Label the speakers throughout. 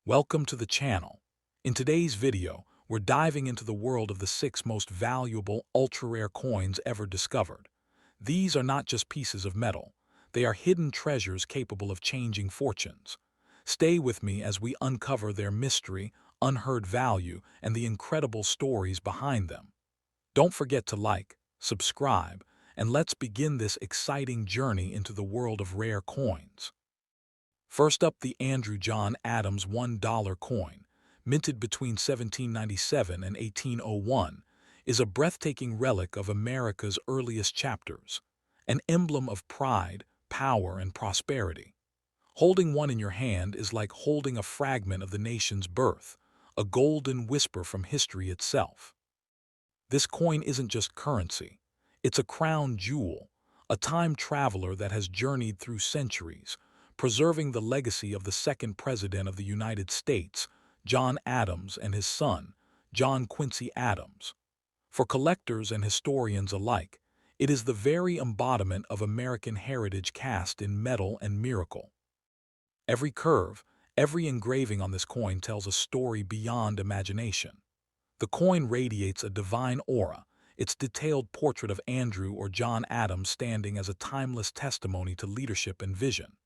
Speaker 1: Welcome to the channel. In today's video, we're diving into the world of the 6 most valuable ultra-rare coins ever discovered. These are not just pieces of metal. They are hidden treasures capable of changing fortunes. Stay with me as we uncover their mystery, unheard value, and the incredible stories behind them. Don't forget to like, subscribe, and let's begin this exciting journey into the world of rare coins. First up, the Andrew John Adams $1 coin, minted between 1797 and 1801, is a breathtaking relic of America's earliest chapters, an emblem of pride, power, and prosperity. Holding one in your hand is like holding a fragment of the nation's birth, a golden whisper from history itself. This coin isn't just currency. It's a crown jewel, a time traveler that has journeyed through centuries, preserving the legacy of the second President of the United States, John Adams, and his son, John Quincy Adams. For collectors and historians alike, it is the very embodiment of American heritage cast in metal and miracle. Every curve, every engraving on this coin tells a story beyond imagination. The coin radiates a divine aura, its detailed portrait of Andrew or John Adams standing as a timeless testimony to leadership and vision.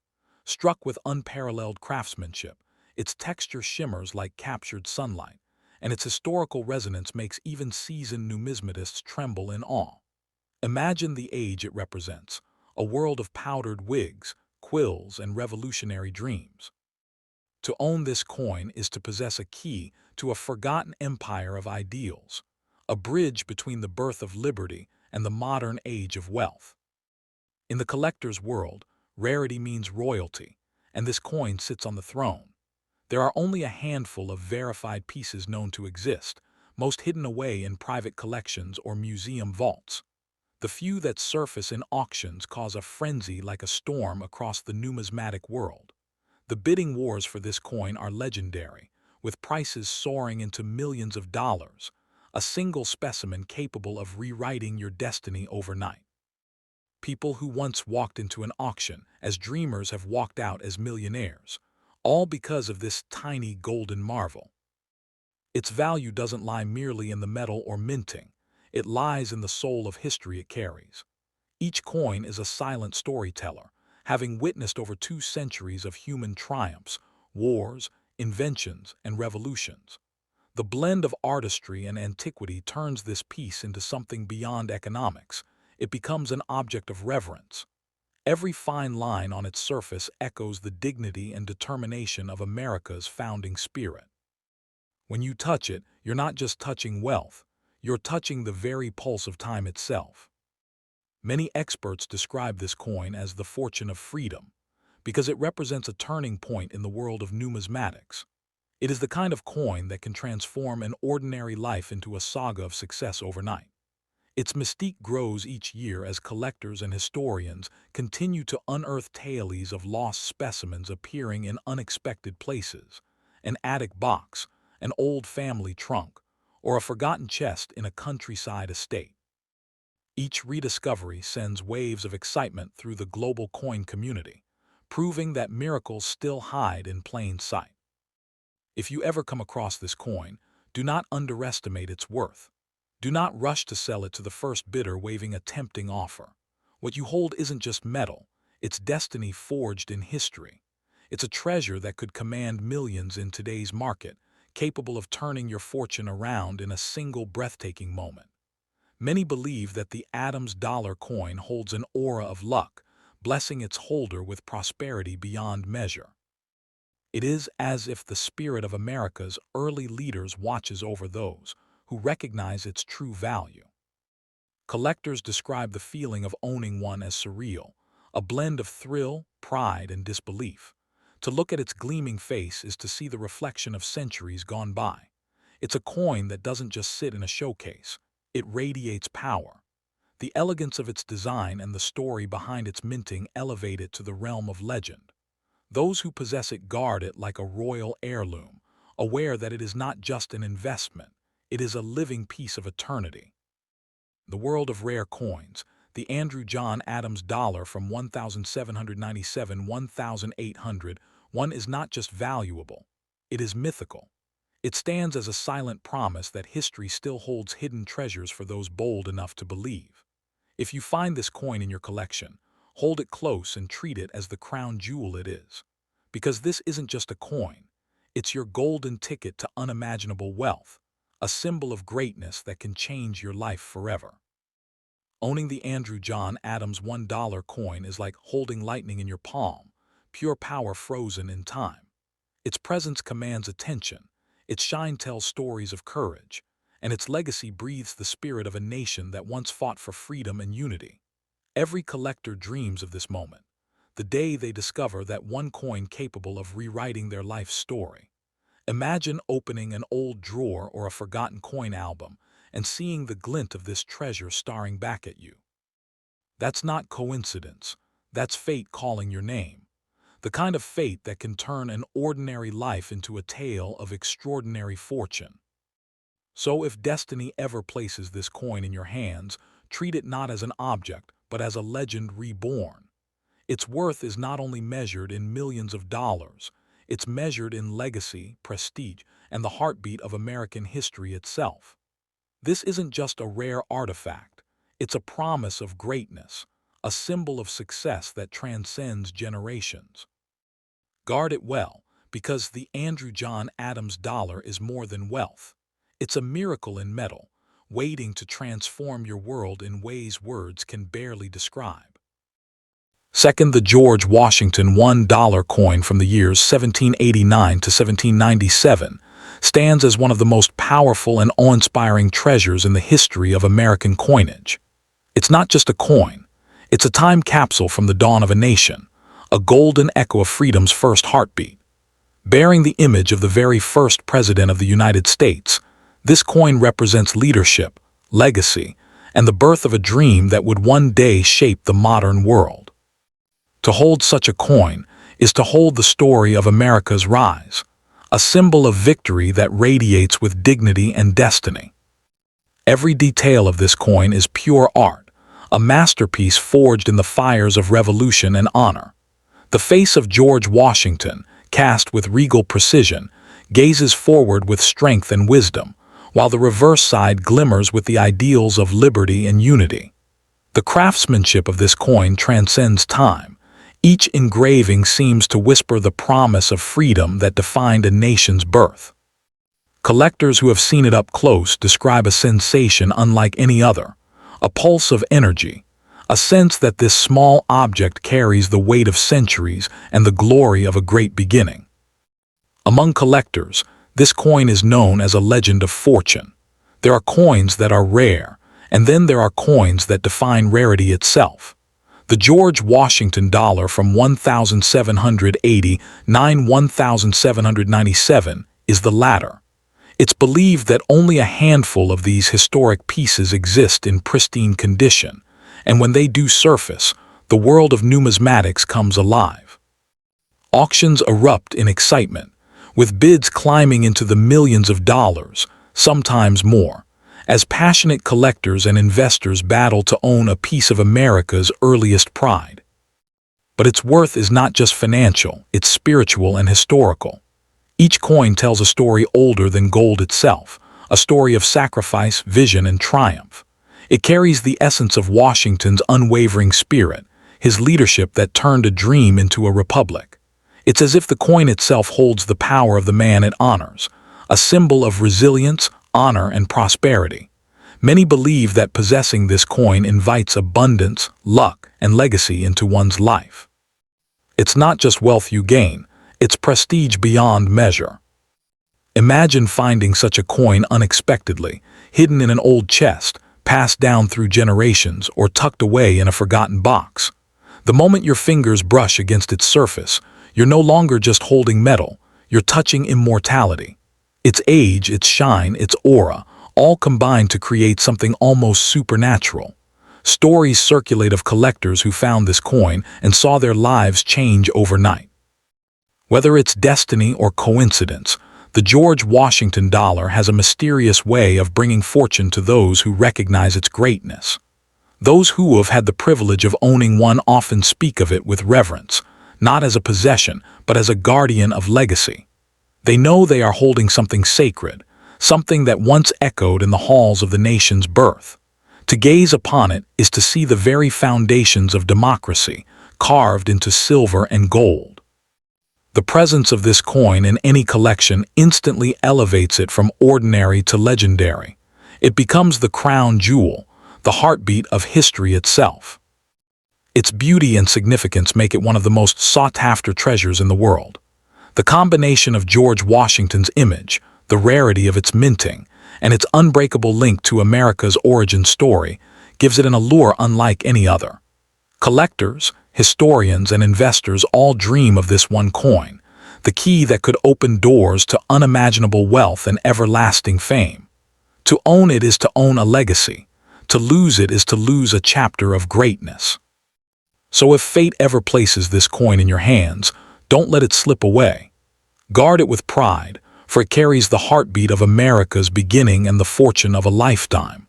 Speaker 1: Struck with unparalleled craftsmanship, its texture shimmers like captured sunlight, and its historical resonance makes even seasoned numismatists tremble in awe. Imagine the age it represents, a world of powdered wigs, quills, and revolutionary dreams. To own this coin is to possess a key to a forgotten empire of ideals, a bridge between the birth of liberty and the modern age of wealth. In the collector's world, rarity means royalty, and this coin sits on the throne. There are only a handful of verified pieces known to exist, most hidden away in private collections or museum vaults. The few that surface in auctions cause a frenzy like a storm across the numismatic world. The bidding wars for this coin are legendary, with prices soaring into millions of dollars, a single specimen capable of rewriting your destiny overnight. People who once walked into an auction as dreamers have walked out as millionaires, all because of this tiny golden marvel. Its value doesn't lie merely in the metal or minting, it lies in the soul of history it carries. Each coin is a silent storyteller, having witnessed over 2 centuries of human triumphs, wars, inventions, and revolutions. The blend of artistry and antiquity turns this piece into something beyond economics. It becomes an object of reverence. Every fine line on its surface echoes the dignity and determination of America's founding spirit. When you touch it, you're not just touching wealth, you're touching the very pulse of time itself. Many experts describe this coin as the fortune of freedom, because it represents a turning point in the world of numismatics. It is the kind of coin that can transform an ordinary life into a saga of success overnight. Its mystique grows each year as collectors and historians continue to unearth tales of lost specimens appearing in unexpected places: an attic box, an old family trunk, or a forgotten chest in a countryside estate. Each rediscovery sends waves of excitement through the global coin community, proving that miracles still hide in plain sight. If you ever come across this coin, do not underestimate its worth. Do not rush to sell it to the first bidder waving a tempting offer. What you hold isn't just metal, it's destiny forged in history. It's a treasure that could command millions in today's market, capable of turning your fortune around in a single breathtaking moment. Many believe that the Adams dollar coin holds an aura of luck, blessing its holder with prosperity beyond measure. It is as if the spirit of America's early leaders watches over those who recognize its true value. Collectors describe the feeling of owning one as surreal, a blend of thrill, pride, and disbelief. To look at its gleaming face is to see the reflection of centuries gone by. It's a coin that doesn't just sit in a showcase. It radiates power. The elegance of its design and the story behind its minting elevate it to the realm of legend. Those who possess it guard it like a royal heirloom, aware that it is not just an investment, it is a living piece of eternity. The world of rare coins, the Andrew John Adams dollar from 1797-1801 is not just valuable, It is mythical. It stands as a silent promise that history still holds hidden treasures for those bold enough to believe. If you find this coin in your collection, hold it close and treat it as the crown jewel it is. Because this isn't just a coin, it's your golden ticket to unimaginable wealth, a symbol of greatness that can change your life forever. Owning the Andrew John Adams $1 coin is like holding lightning in your palm, pure power frozen in time. Its presence commands attention, its shine tells stories of courage, and its legacy breathes the spirit of a nation that once fought for freedom and unity. Every collector dreams of this moment, the day they discover that one coin capable of rewriting their life's story. Imagine opening an old drawer or a forgotten coin album and seeing the glint of this treasure staring back at you. That's not coincidence. That's fate calling your name. The kind of fate that can turn an ordinary life into a tale of extraordinary fortune. So if destiny ever places this coin in your hands, treat it not as an object, but as a legend reborn. Its worth is not only measured in millions of dollars, it's measured in legacy, prestige, and the heartbeat of American history itself. This isn't just a rare artifact, it's a promise of greatness, a symbol of success that transcends generations. Guard it well, because the Andrew John Adams dollar is more than wealth. It's a miracle in metal, waiting to transform your world in ways words can barely describe. Second, the George Washington $1 coin from the years 1789 to 1797 stands as one of the most powerful and awe-inspiring treasures in the history of American coinage. It's not just a coin, it's a time capsule from the dawn of a nation, a golden echo of freedom's first heartbeat. Bearing the image of the very first president of the United States, this coin represents leadership, legacy, and the birth of a dream that would one day shape the modern world. To hold such a coin is to hold the story of America's rise, a symbol of victory that radiates with dignity and destiny. Every detail of this coin is pure art, a masterpiece forged in the fires of revolution and honor. The face of George Washington, cast with regal precision, gazes forward with strength and wisdom, while the reverse side glimmers with the ideals of liberty and unity. The craftsmanship of this coin transcends time. Each engraving seems to whisper the promise of freedom that defined a nation's birth. Collectors who have seen it up close describe a sensation unlike any other, a pulse of energy, a sense that this small object carries the weight of centuries and the glory of a great beginning. Among collectors, this coin is known as a legend of fortune. There are coins that are rare, and then there are coins that define rarity itself. The George Washington dollar from 1780–1797 is the latter. It's believed that only a handful of these historic pieces exist in pristine condition, and when they do surface, the world of numismatics comes alive. Auctions erupt in excitement, with bids climbing into the millions of dollars, sometimes more, as passionate collectors and investors battle to own a piece of America's earliest pride. But its worth is not just financial, it's spiritual and historical. Each coin tells a story older than gold itself, a story of sacrifice, vision, and triumph. It carries the essence of Washington's unwavering spirit, his leadership that turned a dream into a republic. It's as if the coin itself holds the power of the man it honors, a symbol of resilience, honor, and prosperity. Many believe that possessing this coin invites abundance, luck, and legacy into one's life. It's not just wealth you gain, it's prestige beyond measure. Imagine finding such a coin unexpectedly, hidden in an old chest, passed down through generations, or tucked away in a forgotten box. The moment your fingers brush against its surface, you're no longer just holding metal, you're touching immortality. Its age, its shine, its aura, all combine to create something almost supernatural. Stories circulate of collectors who found this coin and saw their lives change overnight. Whether it's destiny or coincidence, the George Washington dollar has a mysterious way of bringing fortune to those who recognize its greatness. Those who have had the privilege of owning one often speak of it with reverence, not as a possession, but as a guardian of legacy. They know they are holding something sacred, something that once echoed in the halls of the nation's birth. To gaze upon it is to see the very foundations of democracy, carved into silver and gold. The presence of this coin in any collection instantly elevates it from ordinary to legendary. It becomes the crown jewel, the heartbeat of history itself. Its beauty and significance make it one of the most sought-after treasures in the world. The combination of George Washington's image, the rarity of its minting, and its unbreakable link to America's origin story gives it an allure unlike any other. Collectors, historians, and investors all dream of this one coin, the key that could open doors to unimaginable wealth and everlasting fame. To own it is to own a legacy. To lose it is to lose a chapter of greatness. So if fate ever places this coin in your hands, don't let it slip away. Guard it with pride, for it carries the heartbeat of America's beginning and the fortune of a lifetime.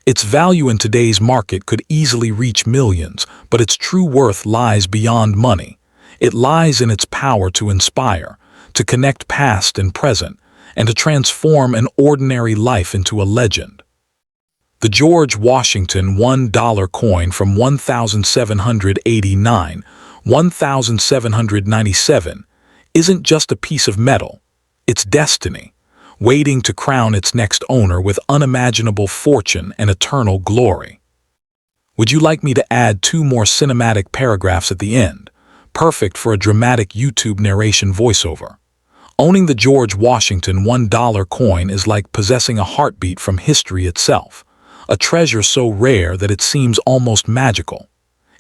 Speaker 1: Its value in today's market could easily reach millions, but its true worth lies beyond money. It lies in its power to inspire, to connect past and present, and to transform an ordinary life into a legend. The George Washington $1 coin from 1797 isn't just a piece of metal. It's destiny, waiting to crown its next owner with unimaginable fortune and eternal glory. Would you like me to add 2 more cinematic paragraphs at the end, perfect for a dramatic YouTube narration voiceover? Owning the George Washington $1 coin is like possessing a heartbeat from history itself, a treasure so rare that it seems almost magical.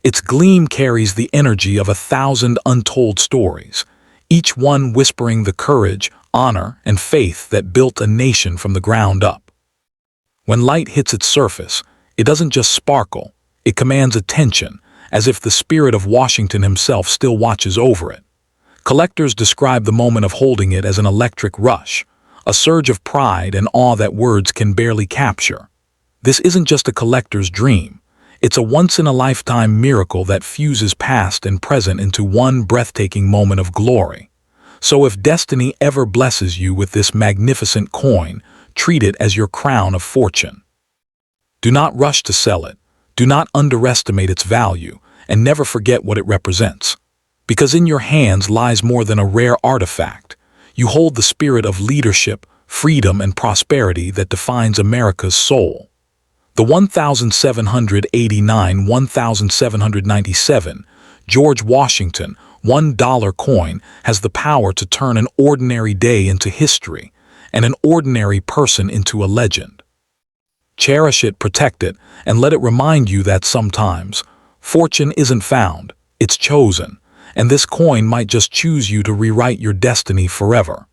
Speaker 1: Its gleam carries the energy of 1,000 untold stories, each one whispering the courage, honor, and faith that built a nation from the ground up. When light hits its surface, it doesn't just sparkle, it commands attention, as if the spirit of Washington himself still watches over it. Collectors describe the moment of holding it as an electric rush, a surge of pride and awe that words can barely capture. This isn't just a collector's dream. It's a once-in-a-lifetime miracle that fuses past and present into one breathtaking moment of glory. So if destiny ever blesses you with this magnificent coin, treat it as your crown of fortune. Do not rush to sell it, do not underestimate its value, and never forget what it represents. Because in your hands lies more than a rare artifact. You hold the spirit of leadership, freedom, and prosperity that defines America's soul. The 1797 George Washington $1 coin has the power to turn an ordinary day into history and an ordinary person into a legend. Cherish it, protect it, and let it remind you that sometimes fortune isn't found, it's chosen, and this coin might just choose you to rewrite your destiny forever.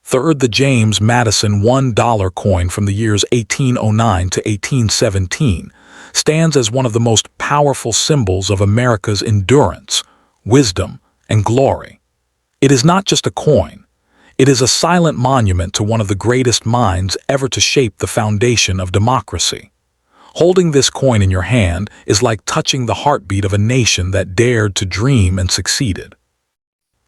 Speaker 1: Third, the James Madison $1 coin from the years 1809 to 1817 stands as one of the most powerful symbols of America's endurance, wisdom, and glory. It is not just a coin. It is a silent monument to one of the greatest minds ever to shape the foundation of democracy. Holding this coin in your hand is like touching the heartbeat of a nation that dared to dream and succeeded.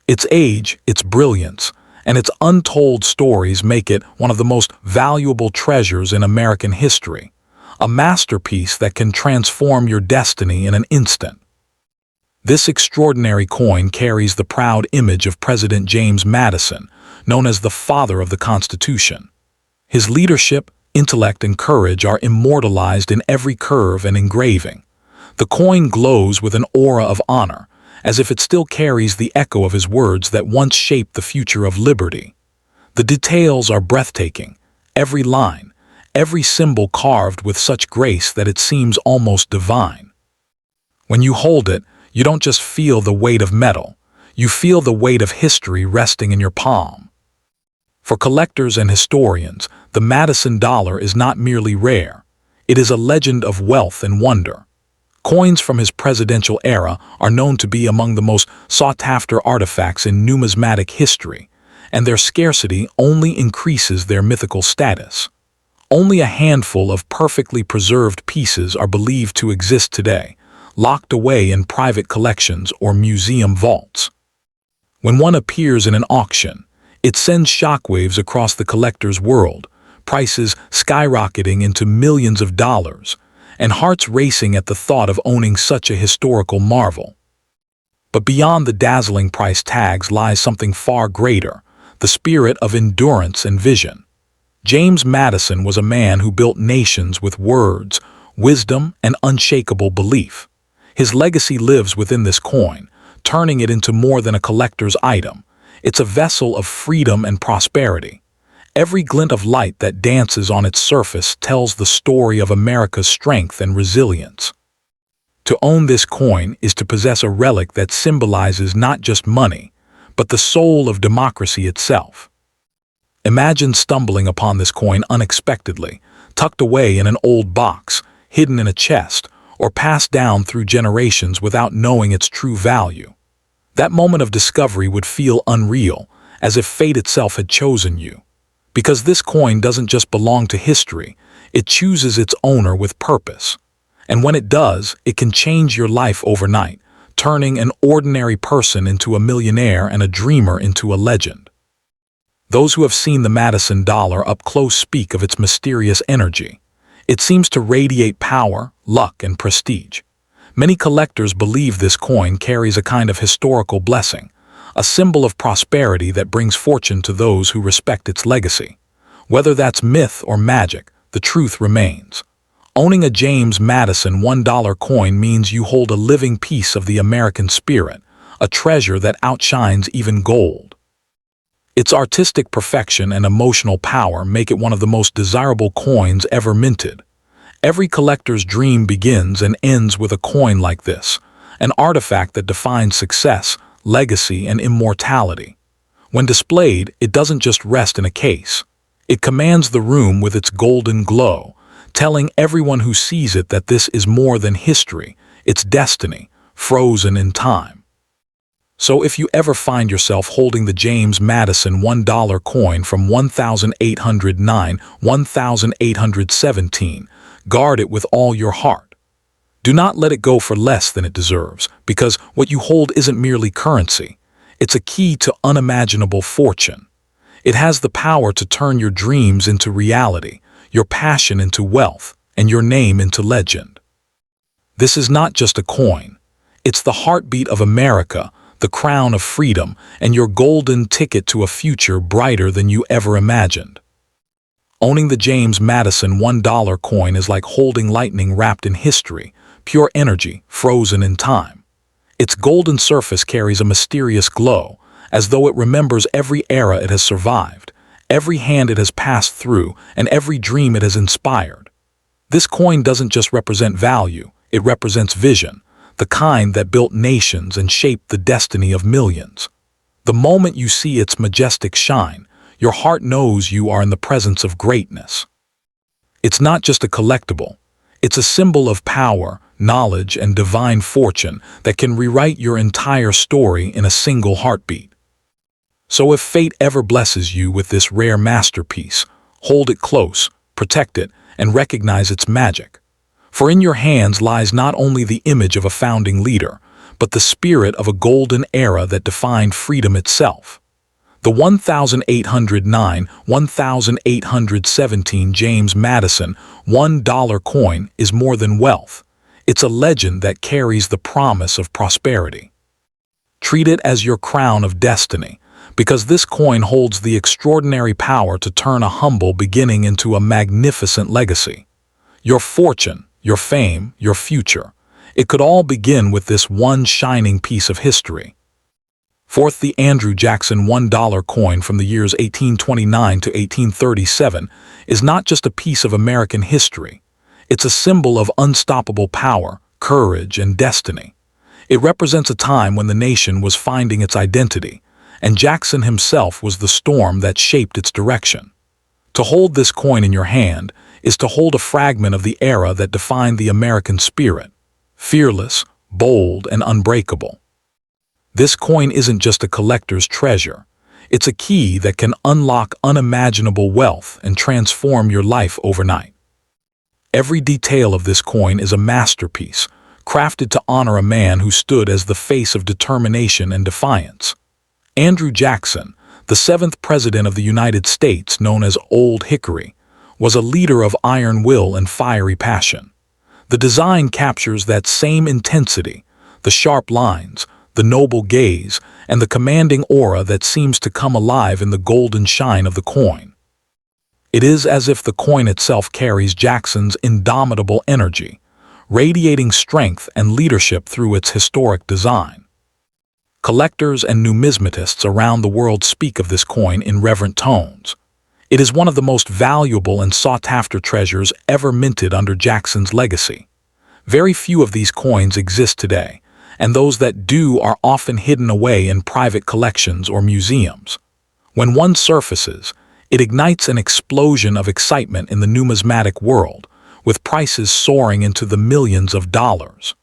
Speaker 1: Its age, its brilliance, and its untold stories make it one of the most valuable treasures in American history, a masterpiece that can transform your destiny in an instant. This extraordinary coin carries the proud image of President James Madison, known as the father of the Constitution. His leadership, intellect, and courage are immortalized in every curve and engraving. The coin glows with an aura of honor, as if it still carries the echo of his words that once shaped the future of liberty. The details are breathtaking, every line, every symbol carved with such grace that it seems almost divine. When you hold it, you don't just feel the weight of metal, you feel the weight of history resting in your palm. For collectors and historians, the Madison dollar is not merely rare, it is a legend of wealth and wonder. Coins from his presidential era are known to be among the most sought-after artifacts in numismatic history, and their scarcity only increases their mythical status. Only a handful of perfectly preserved pieces are believed to exist today, locked away in private collections or museum vaults. When one appears in an auction, It sends shockwaves across the collector's world, prices skyrocketing into millions of dollars, and hearts racing at the thought of owning such a historical marvel. But beyond the dazzling price tags lies something far greater, the spirit of endurance and vision. James Madison was a man who built nations with words, wisdom, and unshakable belief. His legacy lives within this coin, turning it into more than a collector's item. It's a vessel of freedom and prosperity. Every glint of light that dances on its surface tells the story of America's strength and resilience. To own this coin is to possess a relic that symbolizes not just money, but the soul of democracy itself. Imagine stumbling upon this coin unexpectedly, tucked away in an old box, hidden in a chest, or passed down through generations without knowing its true value. That moment of discovery would feel unreal, as if fate itself had chosen you. Because this coin doesn't just belong to history, it chooses its owner with purpose. And when it does, it can change your life overnight, turning an ordinary person into a millionaire and a dreamer into a legend. Those who have seen the Madison dollar up close speak of its mysterious energy. It seems to radiate power, luck, and prestige. Many collectors believe this coin carries a kind of historical blessing, a symbol of prosperity that brings fortune to those who respect its legacy. Whether that's myth or magic, the truth remains. Owning a James Madison $1 coin means you hold a living piece of the American spirit, a treasure that outshines even gold. Its artistic perfection and emotional power make it one of the most desirable coins ever minted. Every collector's dream begins and ends with a coin like this, an artifact that defines success, legacy, and immortality. When displayed, it doesn't just rest in a case. It commands the room with its golden glow, telling everyone who sees it that this is more than history, it's destiny, frozen in time. So if you ever find yourself holding the James Madison $1 coin from 1817, guard it with all your heart. Do not let it go for less than it deserves, because what you hold isn't merely currency. It's a key to unimaginable fortune. It has the power to turn your dreams into reality, your passion into wealth, and your name into legend. This is not just a coin. It's the heartbeat of America, the crown of freedom, and your golden ticket to a future brighter than you ever imagined. Owning the James Madison $1 coin is like holding lightning wrapped in history, pure energy, frozen in time. Its golden surface carries a mysterious glow, as though it remembers every era it has survived, every hand it has passed through, and every dream it has inspired. This coin doesn't just represent value, it represents vision, the kind that built nations and shaped the destiny of millions. The moment you see its majestic shine, your heart knows you are in the presence of greatness. It's not just a collectible. It's a symbol of power, knowledge, and divine fortune that can rewrite your entire story in a single heartbeat. So if fate ever blesses you with this rare masterpiece, hold it close, protect it, and recognize its magic. For in your hands lies not only the image of a founding leader, but the spirit of a golden era that defined freedom itself. The 1817 James Madison $1 coin is more than wealth. It's a legend that carries the promise of prosperity. Treat it as your crown of destiny, because this coin holds the extraordinary power to turn a humble beginning into a magnificent legacy. Your fortune, your fame, your future. It could all begin with this one shining piece of history. Fourth, the Andrew Jackson $1 coin from the years 1829 to 1837 is not just a piece of American history. It's a symbol of unstoppable power, courage, and destiny. It represents a time when the nation was finding its identity, and Jackson himself was the storm that shaped its direction. To hold this coin in your hand is to hold a fragment of the era that defined the American spirit, fearless, bold, and unbreakable. This coin isn't just a collector's treasure. It's a key that can unlock unimaginable wealth and transform your life overnight. Every detail of this coin is a masterpiece, crafted to honor a man who stood as the face of determination and defiance. Andrew Jackson, The seventh president of the United States, known as Old Hickory, was a leader of iron will and fiery passion. The design captures that same intensity, the sharp lines, the noble gaze, and the commanding aura that seems to come alive in the golden shine of the coin. It is as if the coin itself carries Jackson's indomitable energy, radiating strength and leadership through its historic design. Collectors and numismatists around the world speak of this coin in reverent tones. It is one of the most valuable and sought-after treasures ever minted under Jackson's legacy. Very few of these coins exist today, and those that do are often hidden away in private collections or museums. When one surfaces, it ignites an explosion of excitement in the numismatic world, with prices soaring into the millions of dollars.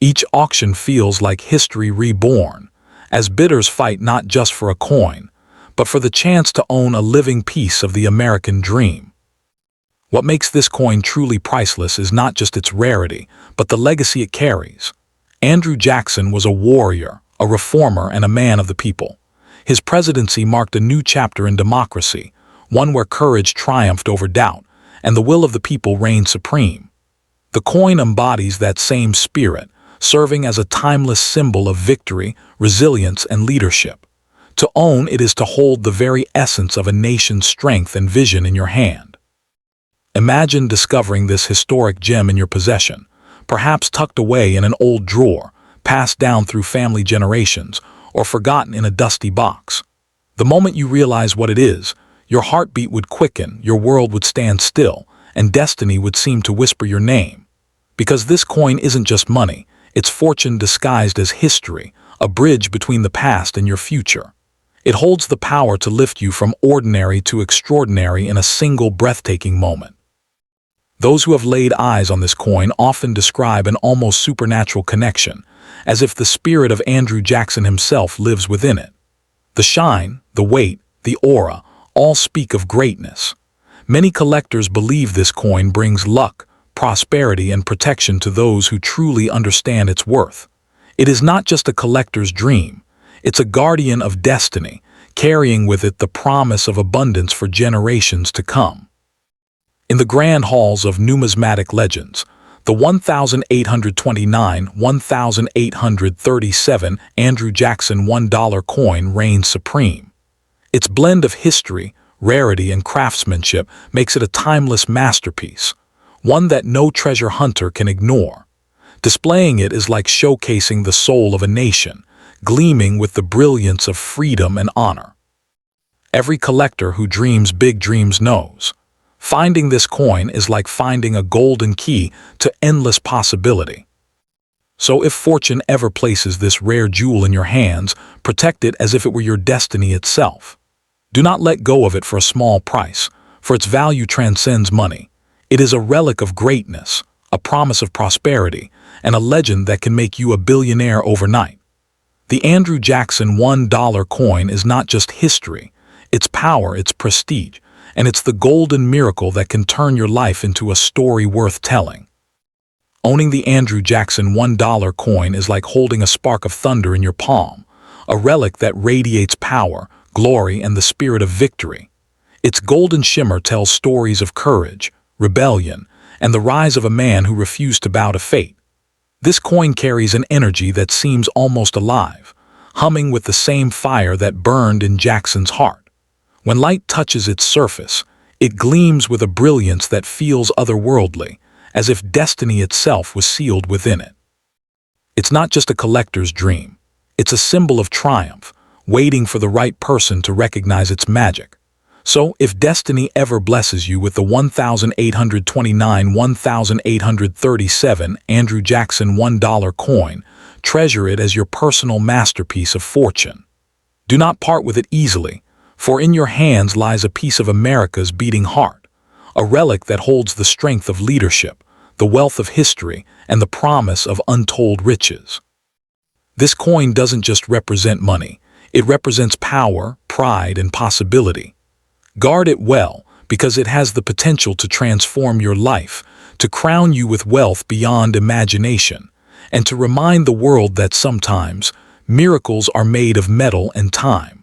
Speaker 1: Each auction feels like history reborn, as bidders fight not just for a coin, but for the chance to own a living piece of the American dream. What makes this coin truly priceless is not just its rarity, but the legacy it carries. Andrew Jackson was a warrior, a reformer, and a man of the people. His presidency marked a new chapter in democracy, one where courage triumphed over doubt, and the will of the people reigned supreme. The coin embodies that same spirit, serving as a timeless symbol of victory, resilience, and leadership. To own it is to hold the very essence of a nation's strength and vision in your hand. Imagine discovering this historic gem in your possession, perhaps tucked away in an old drawer, passed down through family generations, or forgotten in a dusty box. The moment you realize what it is, your heartbeat would quicken, your world would stand still, and destiny would seem to whisper your name. Because this coin isn't just money, it's fortune disguised as history, a bridge between the past and your future. It holds the power to lift you from ordinary to extraordinary in a single breathtaking moment. Those who have laid eyes on this coin often describe an almost supernatural connection, as if the spirit of Andrew Jackson himself lives within it. The shine, the weight, the aura, all speak of greatness. Many collectors believe this coin brings luck, prosperity, and protection to those who truly understand its worth. It is not just a collector's dream, it's a guardian of destiny, carrying with it the promise of abundance for generations to come. In the grand halls of numismatic legends, the 1829-1837 Andrew Jackson $1 coin reigns supreme. Its blend of history, rarity, and craftsmanship makes it a timeless masterpiece, one that no treasure hunter can ignore. Displaying it is like showcasing the soul of a nation, gleaming with the brilliance of freedom and honor. Every collector who dreams big dreams knows. Finding this coin is like finding a golden key to endless possibility. So if fortune ever places this rare jewel in your hands, protect it as if it were your destiny itself. Do not let go of it for a small price, for its value transcends money. It is a relic of greatness, a promise of prosperity, and a legend that can make you a billionaire overnight. The Andrew Jackson $1 coin is not just history, it's power, it's prestige, and it's the golden miracle that can turn your life into a story worth telling. Owning the Andrew Jackson $1 coin is like holding a spark of thunder in your palm, a relic that radiates power, glory, and the spirit of victory. Its golden shimmer tells stories of courage, rebellion, and the rise of a man who refused to bow to fate. This coin carries an energy that seems almost alive, humming with the same fire that burned in Jackson's heart. When light touches its surface, it gleams with a brilliance that feels otherworldly, as if destiny itself was sealed within it. It's not just a collector's dream. It's a symbol of triumph, waiting for the right person to recognize its magic. So, if destiny ever blesses you with the 1829-1837 Andrew Jackson $1 coin, treasure it as your personal masterpiece of fortune. Do not part with it easily, for in your hands lies a piece of America's beating heart, a relic that holds the strength of leadership, the wealth of history, and the promise of untold riches. This coin doesn't just represent money, it represents power, pride, and possibility. Guard it well, because it has the potential to transform your life, to crown you with wealth beyond imagination, and to remind the world that sometimes miracles are made of metal and time.